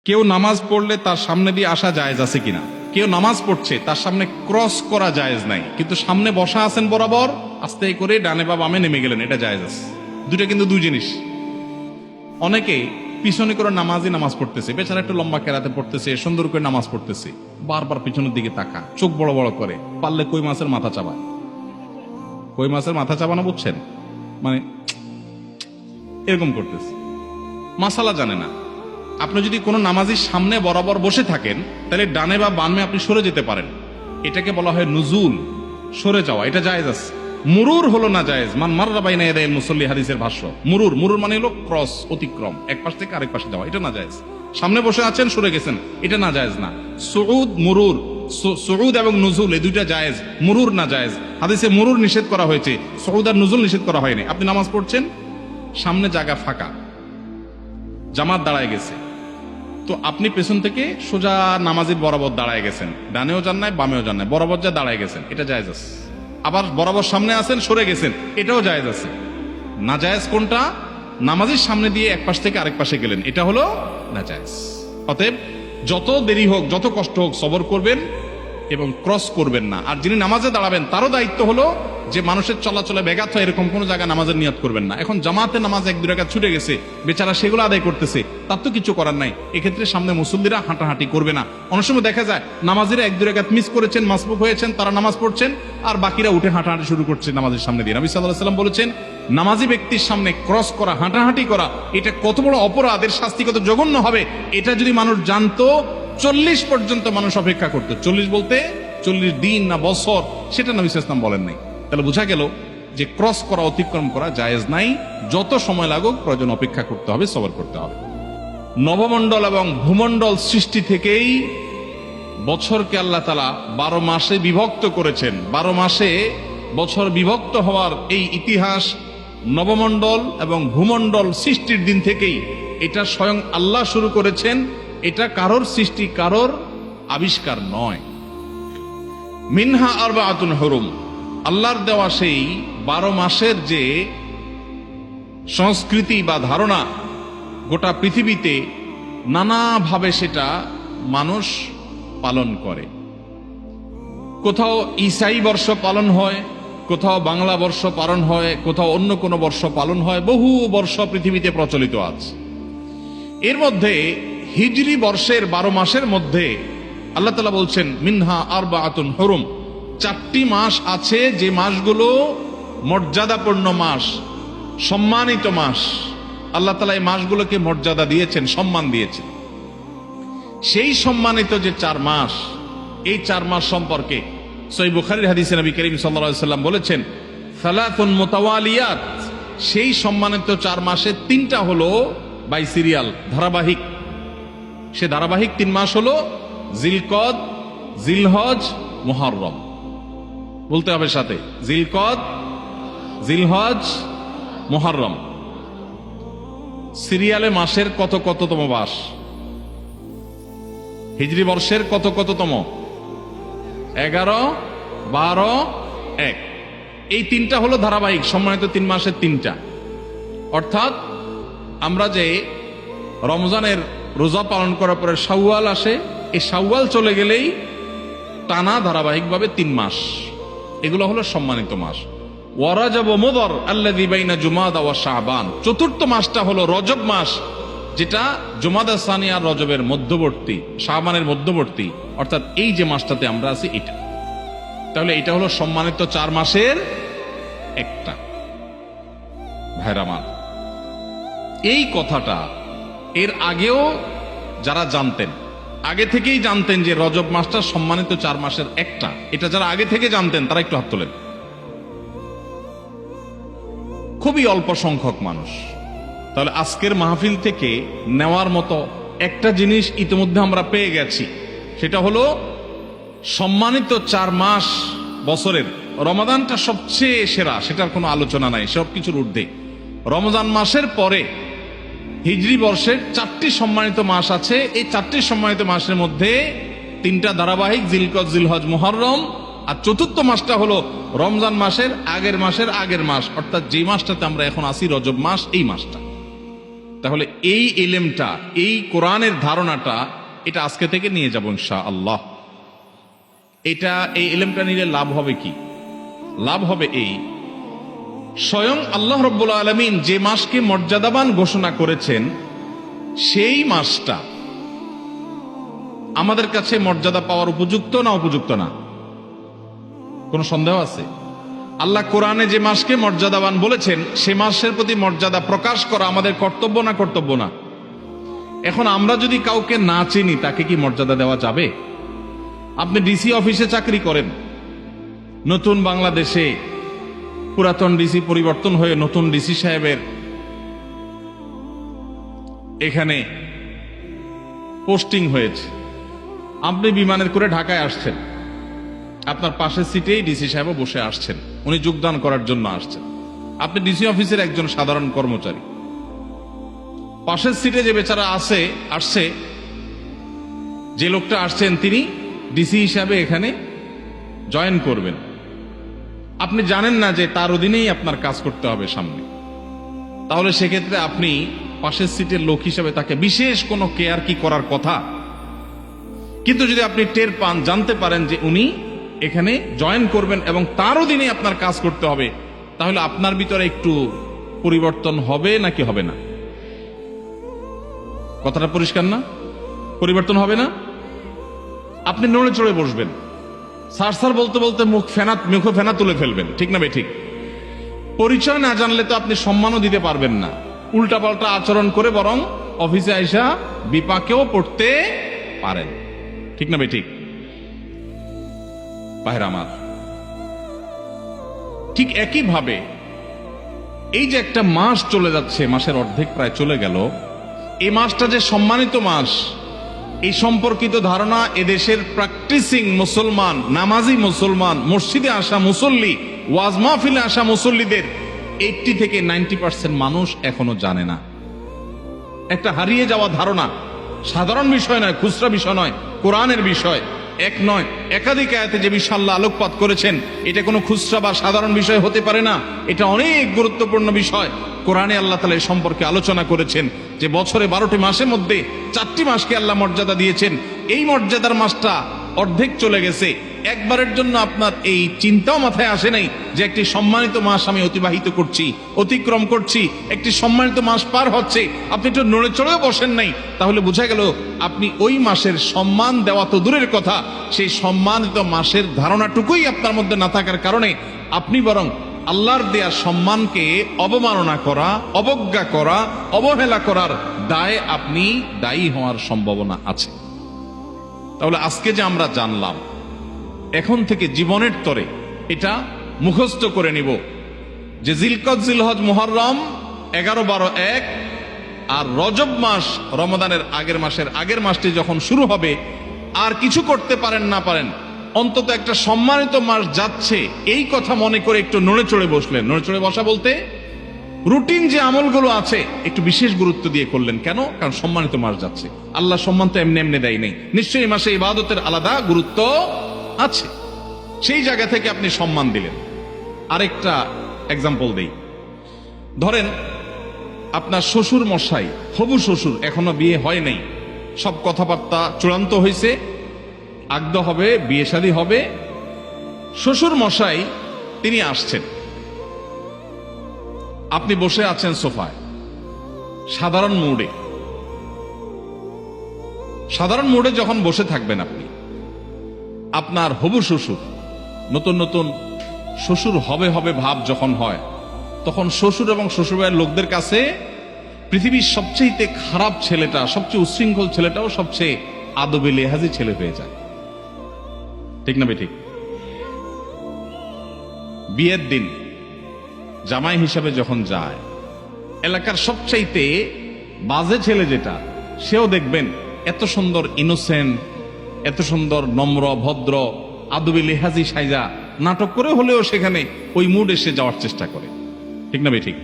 কেউ নামাজ পড়লে তার সামনে দিয়ে আসা জায়েজ আছে কিনা? কেউ নামাজ পড়ছে, তার সামনে ক্রস করা জায়েজ নাই, কিন্তু সামনে বসা আছেন বরাবর, আস্তে করে ডানে বা বামে নেমে গেলেন, এটা জায়েজ আছে। দুইটা কিন্তু দুই জিনিস। অনেকে পিছনে করে নামাজ পড়তেছে, বেচারা একটু লম্বা কেরাতে পড়তেছে, সুন্দর করে নামাজ পড়তেছে, বারবার পিছনের দিকে তাকা, চোখ বড় বড় করে, পারলে কই মাছের মাথা চাবায়। কই মাছের মাথা চাবানো বুঝছেন? মানে এরকম করতেছে, মাসালা জানে না। আপনি যদি কোনো নামাজির সামনে বরাবর বসে থাকেন, তাহলে ডানে বা বামে আপনি সরে যেতে পারেন। এটাকে বলা হয় নুজুল, সরে যাওয়া, এটা জায়েজ আছে। মুরুর হলো না জায়েজ। মান মাররা বাইনা ইয়াদাইল মুসাল্লি, হাদিসের ভাষ্য। মুরুর মানে হলো ক্রস, অতিক্রম, এক পাশ থেকে আরেক পাশে যাওয়া, এটা না জায়েজ। সামনে বসে আছেন, সরে গেছেন, এটা না জায়েজ না। সুউদ মুরুর, সুউদ এবং নুজুল এই দুইটা জায়েজ, মুরুর না জায়েজ। হাদিসে মুরুর নিষেধ করা হয়েছে, সুউদ আর নুজুল নিষেধ করা হয়নি। আপনি নামাজ পড়ছেন, সামনে জায়গা ফাঁকা, জামাত দাঁড়ায় গেছে, তো আপনি পেছন থেকে সোজা নামাজের বরাবর দাঁড়ায় গেছেন, ডানেও যান নাই বামেও যান নাই, বরাবর যা দাঁড়ায় গেছেন, এটা জায়েজ আছে। আবার বরাবর সামনে আছেন, সরে গেছেন, এটাও জায়েজ আছে। না জায়েজ কোনটা? নামাজের সামনে দিয়ে এক পাশ থেকে আরেক পাশে গেলেন, এটা হলো না জায়েজ। অতএব যত দেরি হোক, যত কষ্ট হোক, সবর করবেন এবং ক্রস করবেন না। আর যিনি নামাজে দাঁড়াবেন, তারও দায়িত্ব হলো যে মানুষের চলাচলে ব্যাঘাত হয় এরকম কোনো জায়গায় নামাজের নিয়ত করবেন না। এখন জামাতে নামাজ এক দুই রাকাত ছুটে গেছে, বেচারা সেগুলো আদায় করতেছে, তার তো কিছু করার নাই। এক্ষেত্রে সামনে মুসল্লিরা হাঁটাহাঁটি করবে না। অনেক সময় দেখা যায় নামাজিরা এক দুই রাকাত মিস করেছেন, মাসবুক হয়েছেন, তারা নামাজ পড়ছেন, আর বাকিরা উঠে হাঁটাহাঁটি শুরু করছে নামাজের সামনে দিয়ে। নবী সাল্লাল্লাহু আলাইহি ওয়াসাল্লাম বলেছেন, নামাজি ব্যক্তির সামনে ক্রস করা, হাঁটাহাঁটি করা, এটা কত বড় অপরাধ, এর শাস্তি কত জঘন্য হবে, এটা যদি মানুষ জানতো, 40 পর্যন্ত মানুষ অপেক্ষা করতো। 40 বলতে 40 দিন না বছর, সেটা নবী সাল্লাল্লাহু আলাইহি ওয়াসাল্লাম বলেন নাই। তাহলে বোঝা গেল যে ক্রস করা, অতিক্রম করা জায়েজ নাই। যত সময় লাগুক প্রয়োজন অপেক্ষা করতে হবে, সবর করতে হবে। নবমণ্ডল এবং ভূমণ্ডল সৃষ্টি থেকেই বছরকে আল্লাহ তাআলা 12 মাসে বিভক্ত করেছেন। 12 মাসে বছর বিভক্ত হওয়ার এই ইতিহাস নবমণ্ডল এবং ভূমণ্ডল সৃষ্টির দিন থেকেই, এটা স্বয়ং আল্লাহ শুরু করেছেন। এটা কারোর সৃষ্টি, কারোর আবিষ্কার নয়। মিনহা আরবাআতুন হুরুম, আল্লাহর দেওয়া সেই 12 মাসের যে সংস্কৃতি বা ধারণা, গোটা পৃথিবীতে নানাভাবে সেটা মানুষ পালন করে। কোথাও ঈসাই বর্ষ পালন হয়, কোথাও বাংলা বর্ষ পালন হয়, কোথাও অন্য কোনো বর্ষ পালন হয়, বহু বর্ষ পৃথিবীতে প্রচলিত আছে। এর মধ্যে হিজরি বর্ষের 12 মাসের মধ্যে আল্লাহ তাআলা বলছেন, মিনহা আরবাআতুন হুরুম, 4টি মাস আছে যে মাসগুলো মর্যাদাপূর্ণ মাস, সম্মানিত মাস। আল্লাহ তাআলা এই মাসগুলোকে মর্যাদা দিয়েছেন, সম্মান দিয়েছেন। সেই সম্মানিত যে 4 মাস, এই 4 মাস সম্পর্কে সহিহ বুখারীর হাদিসে নবী করিম সাল্লাল্লাহু আলাইহি ওয়াসাল্লাম বলেছেন, সালাতুন মুতাওয়ালিয়াত, সেই সম্মানিত 4 মাসে 3টা হলো বাই সিরিয়াল, ধারাবাহিক। সে ধারাবাহিক 3 মাস হলো জিলকদ, জিলহজ, মুহররম। বলতে হবে সাথে, জিলকদ, জিলহজ, মুহররম। সিরিয়ালে মাসের কততম মাস? হিজরি বর্ষের কততম? 11, 12, 1। এই 3টা হলো ধারাবাহিক সম্মানিত 3 মাসের 3টা। অর্থাৎ আমরা যে রমজানের রোজা পালন করার পরে শাওয়াল আসে, এই শাওয়াল চলে গেলেই টানা ধারাবাহিকভাবে 3 মাস, এগুলো হলো সম্মানিত মাস। ওয়া রাজব ওয়া মুদর আল্লাযী বাইনা জুমাদা ওয়া শাবান, 4র্থ মাসটা হলো রজব মাস, যেটা জুমাদা সানি আর রজবের মধ্যবর্তী, শাবানের মধ্যবর্তী, অর্থাৎ এই যে মাসটাতে আমরা আছি এটা। তাহলে এটা হলো সম্মানিত 4 মাসের একটা। ভাইরা আমার, এই কথাটা এর আগেও যারা জানতেন, আগে থেকেই জানতেন যে রজব মাসটা সম্মানিত 4 মাসের একটা, এটা যারা আগে থেকে জানতেন তারা একটু হাত তোলেন। খুবই অল্প সংখ্যক মানুষ। তাহলে আজকের মাহফিল থেকে নেওয়ার মতো একটা জিনিস ইতিমধ্যে আমরা পেয়ে গেছি, সেটা হলো সম্মানিত 4 মাস বছরের রমাদানটা সবচেয়ে সেরা, সেটার কোনো আলোচনা নাই, সবকিছুর ঊর্ধ্বে। রমজান মাসের পরে হিজরি বর্ষের 4টি সম্মানিত মাস আছে। এই 4টি সম্মানিত মাসের মধ্যে 3টা ধারাবাহিক, জিলকদ, জিলহজ, মুহররম, আর 4র্থ মাসটা হলো রমজান মাসের আগের মাস, অর্থাৎ যে মাসটাতে আমরা এখন আছি, রজব মাস, এই মাসটা। তাহলে এই ইলমটা, এই কোরআনের ধারণাটা, এটা আজকে থেকে নিয়ে যাব ইনশাআল্লাহ। এই ইলমটা নিলে লাভ হবে কি? লাভ হবে এই, স্বয়ং আল্লাহ রাব্বুল আলামিন যে মাসকে মর্যাদাবান ঘোষণা করেছেন, সেই মাসটা আমাদের কাছে মর্যাদা পাওয়ার উপযুক্ত না উপযুক্ত না? কোন সন্দেহ আছে? আল্লাহ কোরআনে যে মাসকে মর্যাদাবান বলেছেন, সে মাসের প্রতি মর্যাদা প্রকাশ করা আমাদের কর্তব্য না কর্তব্য না? এখন আমরা যদি কাউকে না চিনি, তাকে কি মর্যাদা দেওয়া যাবে? আপনি ডিসি অফিসে চাকরি করেন, নতুন বাংলাদেশে পুরাতন ডিসি পরিবর্তন হয়ে নতুন ডিসি সাহেবের এখানে পোস্টিং হয়েছে। আপনি বিমানের করে ঢাকায় আসছেন, আপনার পাশের সিটেই ডিসি সাহেব বসে আসছেন, উনি যোগদান করার জন্য আসছেন। আপনি ডিসি অফিসের একজন সাধারণ কর্মচারী। পাশের সিটে যে বেচারা আসছে, যে লোকটা আসছেন তিনি ডিসি হিসাবে এখানে জয়েন করবেন। আপনি জানেন না যে তার অধীনেই আপনার কাজ করতে হবে সামনে। তাহলে সেক্ষেত্রে আপনি পাশের সিটের লোক হিসাবে তাকে বিশেষ কোনো কেয়ার কি করার কথা? কিন্তু যদি আপনি টের পান, জানতে পারেন যে উনি এখানে জয়েন করবেন এবং তার অধীনে আপনার কাজ করতে হবে, তাহলে আপনার ভিতরে একটু পরিবর্তন হবে নাকি হবে না? কথাটা পরিষ্কার না? পরিবর্তন হবে না? আপনি নড়ে চড়ে বসবেন, সার বলতে বলতে মুখে ফেনা তুলে ফেলবেন, ঠিক না বে ঠিক? পরিচয় না জানলে তো আপনি সম্মানও দিতে পারবেন না, উল্টাপাল্টা আচরণ করে বরং অফিসে আইসা বিপাকেও পড়তে পারেন, ঠিক না বে ঠিক? ভাইরা আমার, ঠিক একইভাবে এই যে একটা মাস চলে যাচ্ছে, মাসের অর্ধেক প্রায় চলে গেল, এই মাসটা যে সম্মানিত মাস, এই সম্পর্কিত ধারণা এদেশের প্র্যাকটিসিং মুসলমান, নামাজি মুসলমান, মসজিদে আসা মুসল্লি, ওয়াজ মাহফিলে আসা মুসল্লিদের 80 থেকে 90% মানুষ এখনো জানে না। একটা হারিয়ে যাওয়া ধারণা, সাধারণ বিষয় নয়, খুচরা বিষয় নয়, কোরআনের বিষয়। এক নয়, একাধিক আয়াতে যে বিষয় আল্লাহ আলোকপাত করেছেন, এটা কোনো খুচরা বা সাধারণ বিষয় হতে পারে না, এটা অনেক গুরুত্বপূর্ণ বিষয়। কোরআনে আল্লাহ তাআলা এই সম্পর্কে আলোচনা করেছেন যে বছরে 12টি মাসের মধ্যে 4টি মাসকে আল্লাহ মর্যাদা দিয়েছেন। এই মর্যাদার মাসটা অর্ধেক চলে গেছে, একবারের জন্য আপনার এই চিন্তাও মাথায় আসে নাই যে একটি সম্মানিত মাস আমি অতিক্রম করছি, একটি সম্মানিত মাস পার হচ্ছে, আপনি একটু নড়ে চড়েও বসেন নাই। তাহলে বোঝা গেল আপনি ওই মাসের সম্মান দেওয়া তো দূরের কথা, সেই সম্মানিত মাসের ধারণাটুকুই আপনার মধ্যে না থাকার কারণে আপনি বরং আল্লাহর দেয়া সম্মানকে অবমাননা করা, অবজ্ঞা করা, অবহেলা করার দায়ে আপনি দায়ী হওয়ার সম্ভাবনা আছে। তাহলে আজকে যে আমরা জানলাম, এখন থেকে জীবনের তরে এটা মুখস্থ করে নিব যে জিলকদ, জিলহজ, মুহররম 11, 12, 1 আর রজব মাস, রমাদানের আগের মাসটি যখন শুরু হবে, আর কিছু করতে পারেন না পারেন, অন্তত একটা সম্মানিত মাস যাচ্ছে এই কথা মনে করে একটু নড়ে চড়ে বসলেন। নড়ে চড়ে বসা বলতে রুটিন যে আমলগুলো আছে একটু বিশেষ গুরুত্ব দিয়ে করলেন। কেন? কারণ সম্মানিত মাস যাচ্ছে। আল্লাহ সম্মান তো এমনি এমনি দেয় নেই, নিশ্চয়ই এই মাসে ইবাদতের আলাদা গুরুত্ব আছে, সেই জায়গা থেকে আপনি সম্মান দিলেন। আরেকটা এক্সাম্পল দেই, ধরেন আপনার শ্বশুর মশাই, হবু শ্বশুর, এখনো বিয়ে হয় নাই, সব কথাবার্তা চূড়ান্ত হয়েছে, আগদ হবে, বিয়ে শাদী হবে, শ্বশুর মশাই তিনি আসছেন, আপনি বসে আছেন সোফায় সাধারণ মুডে যখন বসে থাকবেন আপনি, আপনার হবু শ্বশুর, নতুন নতুন শ্বশুর হবে ভাব যখন হয়, তখন শ্বশুর এবং শ্বশুরবাড়ির লোকদের কাছে পৃথিবীর সবচেয়ে খারাপ ছেলেটা, সবচেয়ে উচ্ছৃঙ্খল ছেলেটাও সবচেয়ে আদবে লেহাজি ছেলে হয়ে যায়, ঠিক না বেঠিক? বিয়ের দিন জামাই হিসাবে যখন যায়, এলাকার সবচাইতে বাজে ছেলে যেটা, সেও দেখবেন এত সুন্দর ইনোসেন্ট, এত সুন্দর নম্র ভদ্র আদবে লেহাজি সাইজা নাটক করে হলেও সেখানে ওই মুড এসে যাওয়ার চেষ্টা করে, ঠিক না বেঠিক?